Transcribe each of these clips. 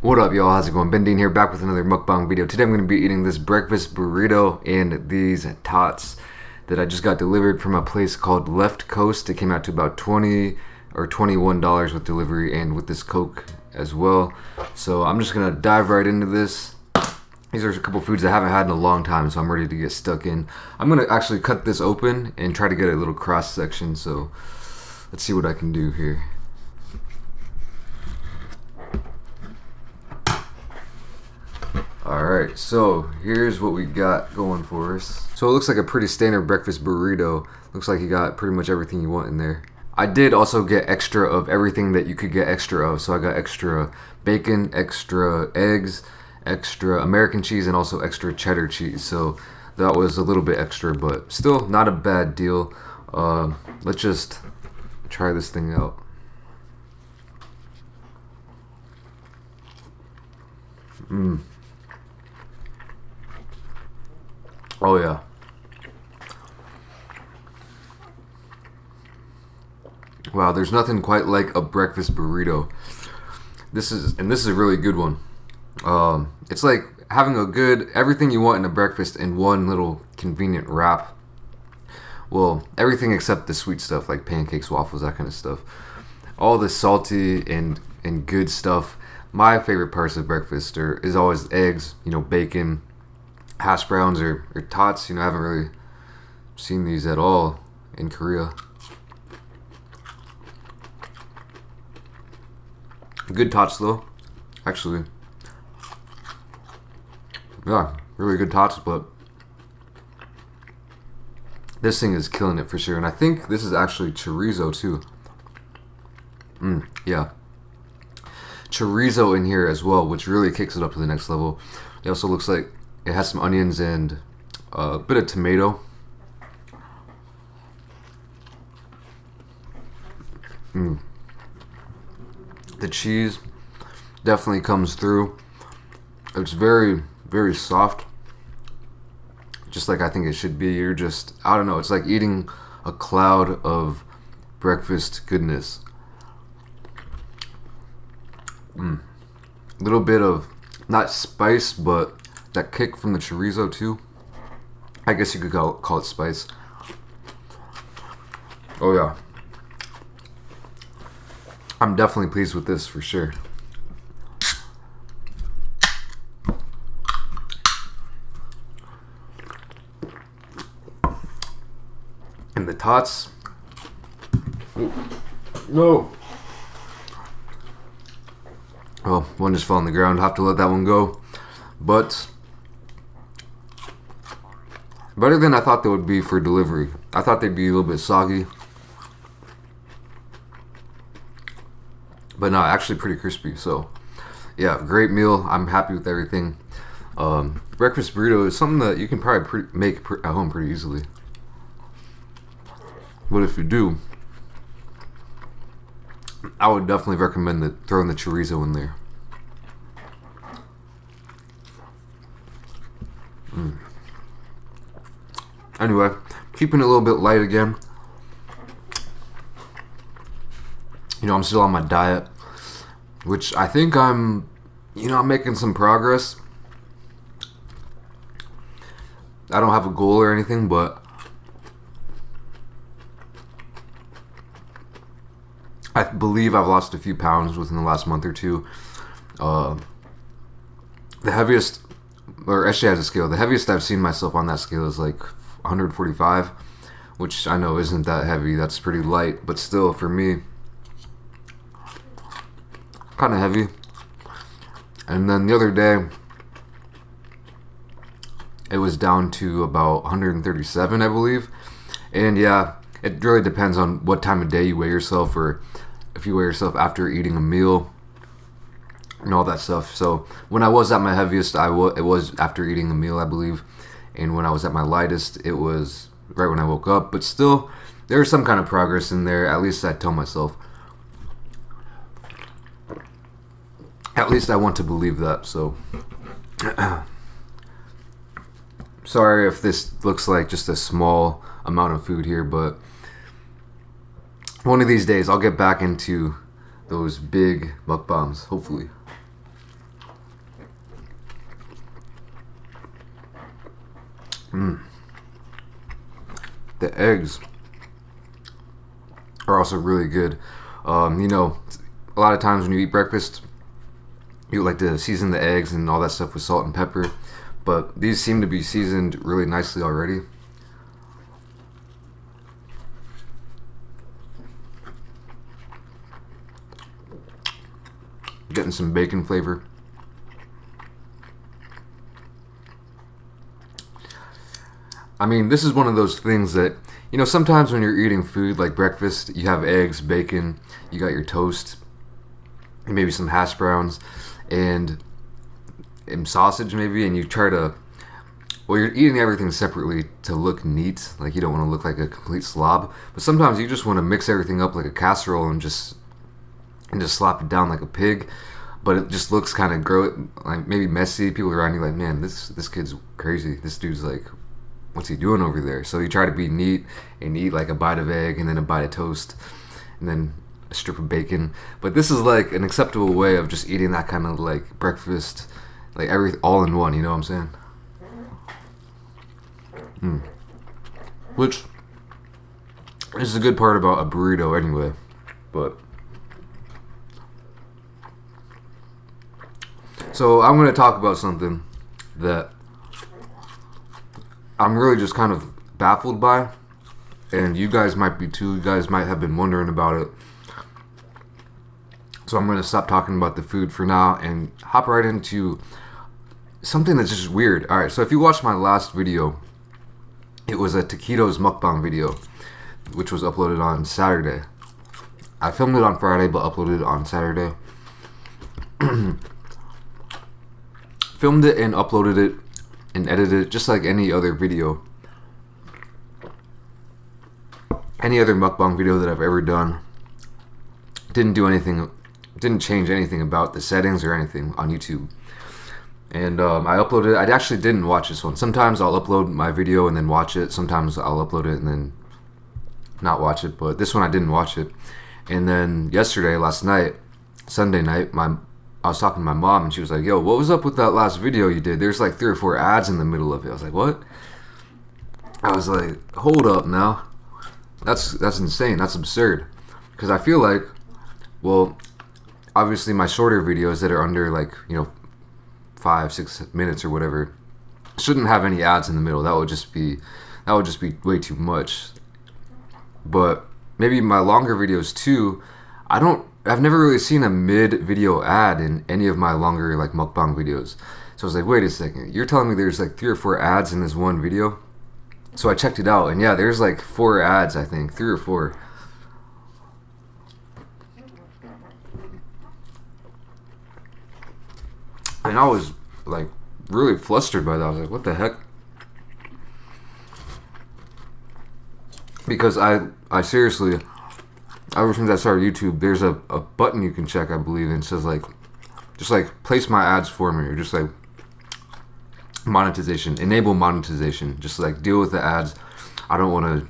What up, y'all? How's it going? BenDeen here, back with another mukbang video. Today I'm going to be eating this breakfast burrito and these tots that I just got delivered from a place called Left Coast. It came out to about $20 or $21 with delivery and with this Coke as well. So I'm just going to dive right into this. These are a couple foods I haven't had in a long time, so I'm ready to get stuck in. I'm going to actually cut this open and try to get a little cross section, so let's see what I can do here. Alright, so here's what we got going for us. So it looks like a pretty standard breakfast burrito. Looks like you got pretty much everything you want in there. I did also get extra of everything that you could get extra of. So I got extra bacon, extra eggs, extra American cheese, and also extra cheddar cheese. So that was a little bit extra, but still not a bad deal. Let's just try this thing out. Oh yeah. Wow, there's nothing quite like a breakfast burrito. This is a really good one. It's like having a good everything you want in a breakfast in one little convenient wrap. Well, everything except the sweet stuff like pancakes, waffles, that kind of stuff. All the salty and good stuff. My favorite parts of breakfast is always eggs, bacon, hash browns or tots. I haven't really seen these at all in Korea. Good tots though, actually. Yeah, really good tots, but this thing is killing it for sure. And I think this is actually chorizo too. Yeah. Chorizo in here as well, which really kicks it up to the next level. It also looks like it has some onions and a bit of tomato. The cheese definitely comes through. It's very, very soft. Just like I think it should be. You're just, I don't know, it's like eating a cloud of breakfast goodness. Little bit of, not spice, but that kick from the chorizo too. I guess you could call it spice. Oh yeah. I'm definitely pleased with this for sure. And the tots. Ooh. No. Oh, one just fell on the ground. Have to let that one go. But better than I thought they would be for delivery. I thought they'd be a little bit soggy. But no, actually pretty crispy. So yeah, great meal. I'm happy with everything. Breakfast burrito is something that you can probably make at home pretty easily. But if you do, I would definitely recommend throwing the chorizo in there. Anyway, keeping it a little bit light again. I'm still on my diet, which I think I'm making some progress. I don't have a goal or anything, but I believe I've lost a few pounds within the last month or two. The heaviest, or actually has a scale, the heaviest I've seen myself on that scale is like 145, which I know isn't that heavy. That's pretty light, but still for me, kind of heavy. And then the other day, it was down to about 137, I believe. And yeah, it really depends on what time of day you weigh yourself, or if you weigh yourself after eating a meal and all that stuff. So when I was at my heaviest, it was after eating a meal, I believe. And when I was at my lightest, it was right when I woke up. But still, there's some kind of progress in there. At least I tell myself. At least I want to believe that. So sorry if this looks like just a small amount of food here, but one of these days I'll get back into those big mukbangs, hopefully. The eggs are also really good. You know, a lot of times when you eat breakfast, you like to season the eggs and all that stuff with salt and pepper, but these seem to be seasoned really nicely already. Getting some bacon flavor. I mean, this is one of those things that, you know, sometimes when you're eating food like breakfast, you have eggs, bacon, you got your toast, maybe some hash browns, and sausage maybe, and you try to, well, you're eating everything separately to look neat, like you don't want to look like a complete slob, but sometimes you just want to mix everything up like a casserole and just slap it down like a pig, but it just looks kind of like maybe messy. People around you like, man, this kid's crazy. This dude's like, what's he doing over there? So you try to be neat and eat like a bite of egg and then a bite of toast and then a strip of bacon. But this is like an acceptable way of just eating that kind of like breakfast, like everything all in one. You know what I'm saying? Which is a good part about a burrito anyway. But so I'm going to talk about something that I'm really just kind of baffled by, and you guys might be too. You guys might have been wondering about it. So I'm going to stop talking about the food for now and hop right into something that's just weird. Alright, so if you watched my last video, it was a taquitos mukbang video, which was uploaded on Saturday. I filmed it on Friday, but uploaded it on Saturday. Filmed it and uploaded it and edited it just like any other video. Any other mukbang video that I've ever done. Didn't do anything, didn't change anything about the settings or anything on YouTube. And I uploaded it. I actually didn't watch this one. Sometimes I'll upload my video and then watch it. Sometimes I'll upload it and then not watch it. But this one I didn't watch it. And then yesterday, last night, Sunday night, I was talking to my mom and she was like, yo, what was up with that last video you did? There's like 3 or 4 ads in the middle of it. I was like, what? I was like, hold up now. That's insane. That's absurd. Because I feel like, well, obviously my shorter videos that are under like, you know, 5-6 minutes or whatever shouldn't have any ads in the middle. That would just be way too much. But maybe my longer videos too, I've never really seen a mid-video ad in any of my longer like mukbang videos. So I was like, wait a second, you're telling me there's like 3 or 4 ads in this one video? So I checked it out, and yeah, there's like 4 ads, I think, 3 or 4. And I was like really flustered by that. I was like, what the heck? Because I seriously, ever since I started YouTube, there's a button you can check, I believe, and it says like, just like place my ads for me, or just like monetization, enable monetization, just like deal with the ads. I don't want to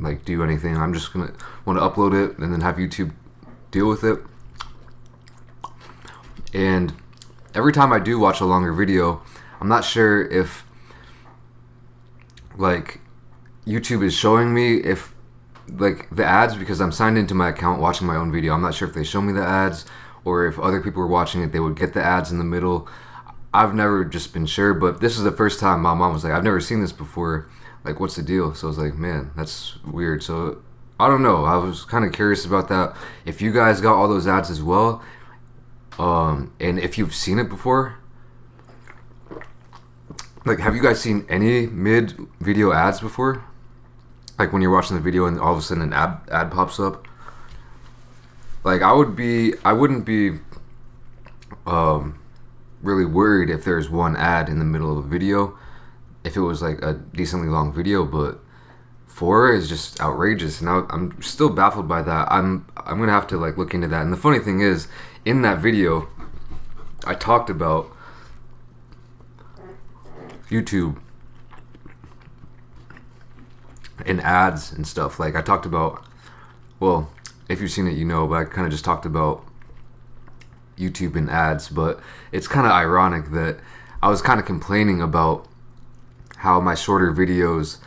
like do anything. I'm just gonna want to upload it and then have YouTube deal with it. And every time I do watch a longer video, I'm not sure if like YouTube is showing me if like the ads, because I'm signed into my account watching my own video. I'm not sure if they show me the ads or if other people were watching it, they would get the ads in the middle. I've never just been sure, but this is the first time my mom was like, I've never seen this before. Like, what's the deal? So I was like, man, that's weird. So I don't know. I was kind of curious about that. If you guys got all those ads as well, and if you've seen it before, like, have you guys seen any mid-video ads before? Like when you're watching the video and all of a sudden an ad pops up. Like I wouldn't be really worried if there's one ad in the middle of a video, if it was like a decently long video, but 4 is just outrageous. And I'm still baffled by that. I'm gonna have to like look into that. And the funny thing is, in that video, I talked about YouTube and ads and stuff. Like I talked about, well, if you've seen it, you know, but I kind of just talked about YouTube and ads. But it's kind of ironic that I was kind of complaining about how my shorter videos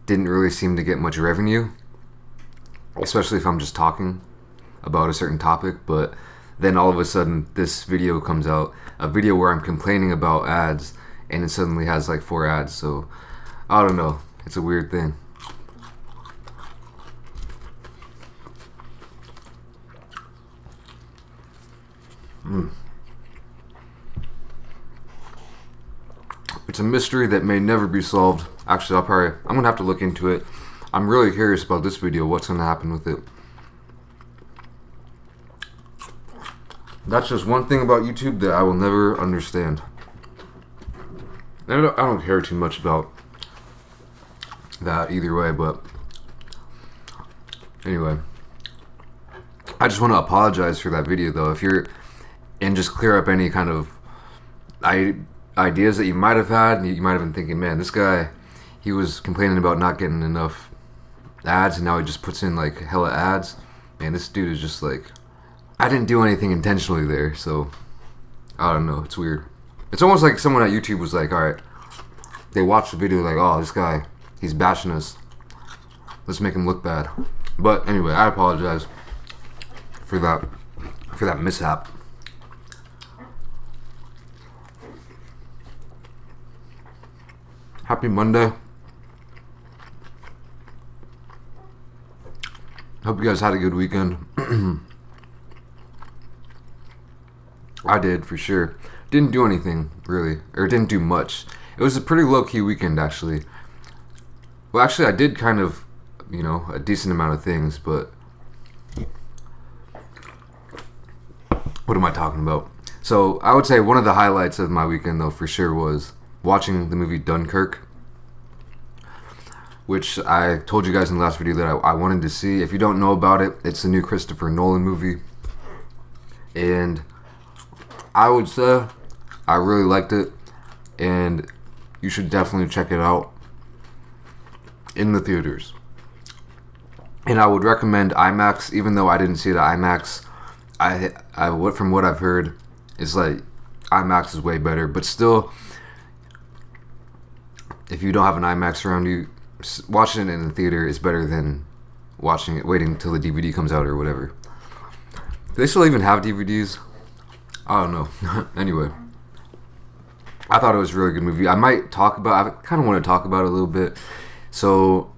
didn't really seem to get much revenue, especially if I'm just talking about a certain topic. But then all of a sudden this video comes out, a video where I'm complaining about ads, and it suddenly has like 4 ads. So I don't know, it's a weird thing. It's a mystery that may never be solved. Actually, I'm gonna have to look into it. I'm really curious about this video, what's gonna happen with it. That's just one thing about YouTube that I will never understand. I don't care too much about that either way, but anyway. I just want to apologize for that video though, and just clear up any kind of ideas that you might have had, and you might have been thinking, man, this guy, he was complaining about not getting enough ads, and now he just puts in like hella ads. Man, this dude is just like, I didn't do anything intentionally there, so I don't know, it's weird. It's almost like someone at YouTube was like, alright, they watched the video like, oh, this guy, he's bashing us, let's make him look bad. But anyway, I apologize for that mishap. Happy Monday. Hope you guys had a good weekend. I did, for sure. Didn't do anything, really. Or didn't do much. It was a pretty low-key weekend, actually. Well, actually, I did kind of, a decent amount of things, but what am I talking about? So, I would say one of the highlights of my weekend, though, for sure, was watching the movie Dunkirk, which I told you guys in the last video that I wanted to see. If you don't know about it, it's the new Christopher Nolan movie, and I would say I really liked it, and you should definitely check it out in the theaters. And I would recommend IMAX, even though I didn't see it at IMAX. From what I've heard, it's like IMAX is way better, but still, if you don't have an IMAX around you, watching it in the theater is better than waiting until the DVD comes out or whatever. Do they still even have DVDs? I don't know. Anyway, I thought it was a really good movie. I kind of want to talk about it a little bit. So,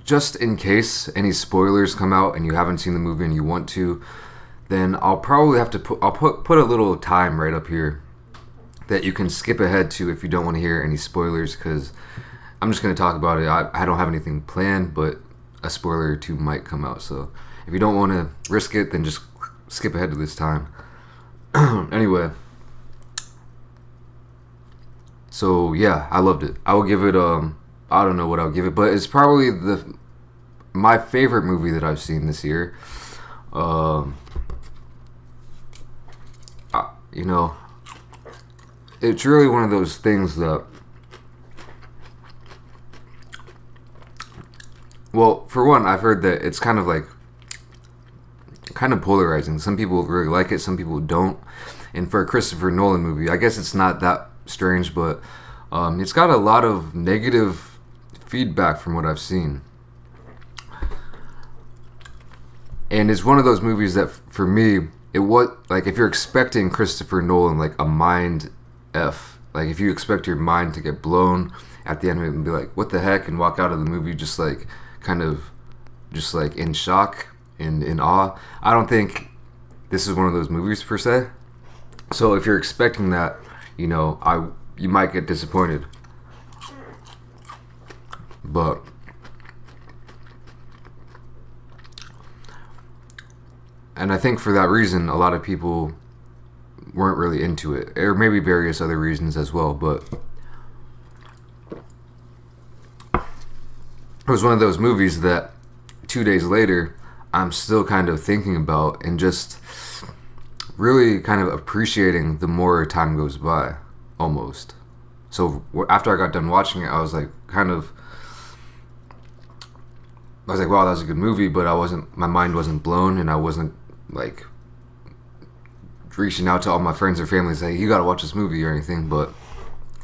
just in case any spoilers come out and you haven't seen the movie and you want to, then I'll probably have to put a little time right up here that you can skip ahead to if you don't want to hear any spoilers, because I'm just going to talk about it. I don't have anything planned, but a spoiler or two might come out. So if you don't want to risk it, then just skip ahead to this time. Anyway. So yeah, I loved it. I will give it, I don't know what I'll give it, but it's probably my favorite movie that I've seen this year. It's really one of those things that, well, for one, I've heard that it's kind of polarizing. Some people really like it, some people don't. And for a Christopher Nolan movie, I guess it's not that strange, but it's got a lot of negative feedback from what I've seen. And it's one of those movies that, for me, if you're expecting Christopher Nolan, like a mind F, like if you expect your mind to get blown at the end of it and be like, what the heck, and walk out of the movie just like in shock and in awe, I don't think this is one of those movies per se. So if you're expecting that, you might get disappointed. But and I think for that reason, a lot of people weren't really into it, or maybe various other reasons as well. But it was one of those movies that 2 days later, I'm still kind of thinking about and just really kind of appreciating the more time goes by, almost. So after I got done watching it, I was like, wow, that was a good movie, but my mind wasn't blown, and I wasn't like reaching out to all my friends or family and saying, you gotta watch this movie or anything. But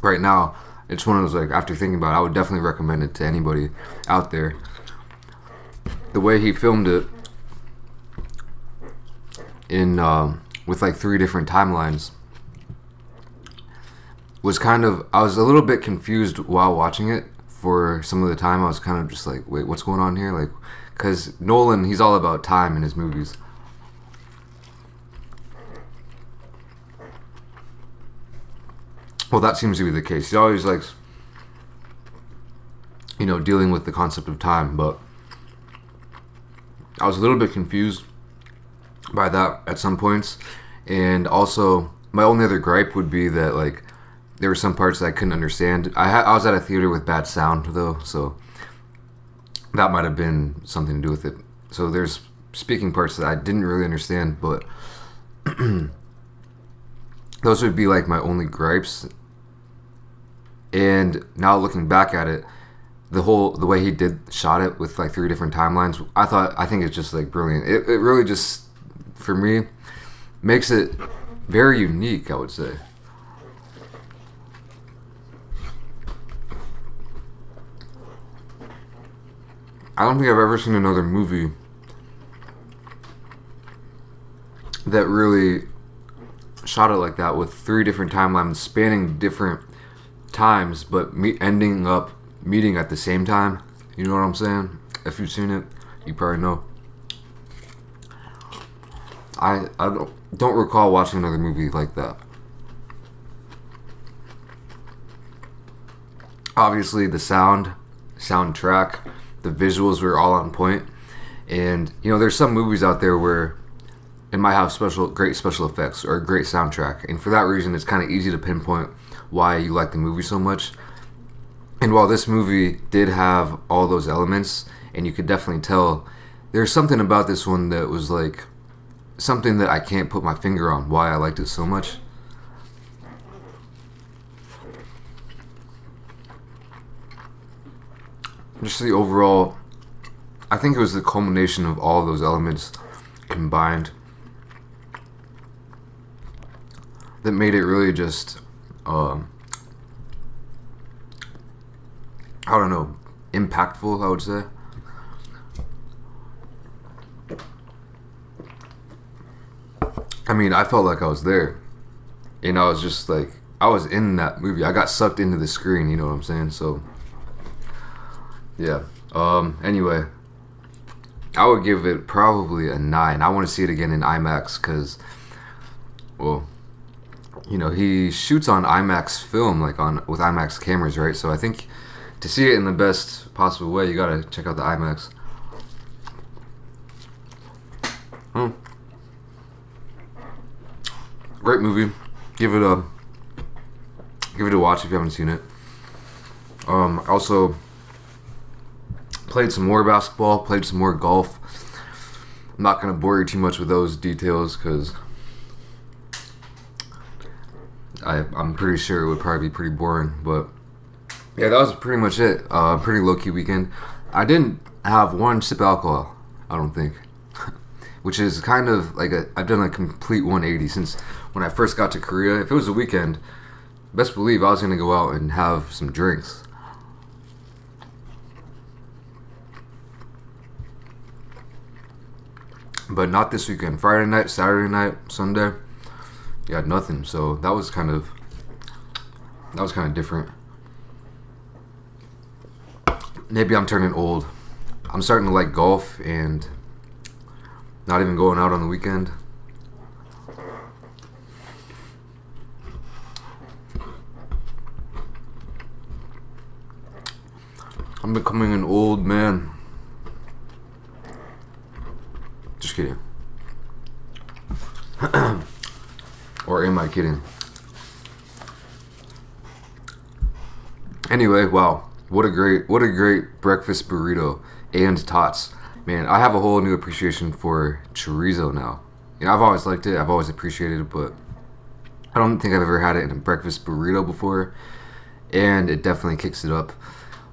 right now, It's one of those, like, after thinking about it, I would definitely recommend it to anybody out there. The way he filmed it in with like 3 different timelines was kind of, I was a little bit confused while watching it. For some of the time I was kind of just like, wait, what's going on here? Like, because Nolan, he's all about time in his movies. Well, that seems to be the case. He always likes, you know, dealing with the concept of time, but I was a little bit confused by that at some points. And also, my only other gripe would be that, like, there were some parts that I couldn't understand. I was at a theater with bad sound, though, so that might have been something to do with it. So there's speaking parts that I didn't really understand, but those would be like my only gripes. And now looking back at it, the way he shot it with like 3 different timelines, I think it's just like brilliant. It really just, for me, makes it very unique, I would say. I don't think I've ever seen another movie that really shot it like that, with 3 different timelines spanning different times, but ending up meeting at the same time. You know what I'm saying? If you've seen it, you probably know. I don't recall watching another movie like that. Obviously, the soundtrack, the visuals were all on point. And, you know, there's some movies out there where it might have great special effects or a great soundtrack. And for that reason, it's kind of easy to pinpoint why you like the movie so much. And while this movie did have all those elements, and you could definitely tell, there's something about this one that was like something that I can't put my finger on why I liked it so much. Just the overall, I think it was the culmination of all of those elements combined that made it really just, I don't know, impactful, I would say. I mean, I felt like I was there. And I was just like, I was in that movie. I got sucked into the screen, you know what I'm saying? So, yeah. Anyway, I would give it probably a 9. I want to see it again in IMAX because, well, you know, he shoots on IMAX film, like with IMAX cameras, right? So I think to see it in the best possible way, you gotta check out the IMAX. Great movie. Give it a watch if you haven't seen it. Also played some more basketball, played some more golf. I'm not gonna bore you too much with those details because I'm pretty sure it would probably be pretty boring, but yeah, that was pretty much it. Pretty low-key weekend. I didn't have one sip of alcohol, I don't think. Which is kind of like I've done a complete 180 since when I first got to Korea. If it was a weekend, best believe I was going to go out and have some drinks. But not this weekend. Friday night, Saturday night, Sunday, you had nothing. So that was kind of different. Maybe I'm turning old. I'm starting to like golf and not even going out on the weekend. I'm becoming an old man. Just kidding. Or am I kidding? Anyway, wow. What a great breakfast burrito and Tots. Man, I have a whole new appreciation for chorizo now. You know, I've always liked it. I've always appreciated it, but I don't think I've ever had it in a breakfast burrito before. And it definitely kicks it up.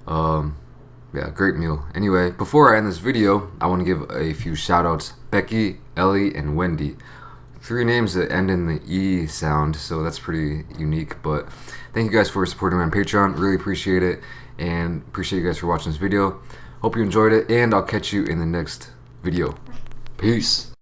Yeah, great meal. Anyway, before I end this video, I want to give a few shout outs. Becky, Ellie, and Wendy. 3 names that end in the E sound, so that's pretty unique. But thank you guys for supporting me on Patreon. Really appreciate it, and appreciate you guys for watching this video. Hope you enjoyed it, and I'll catch you in the next video. Peace.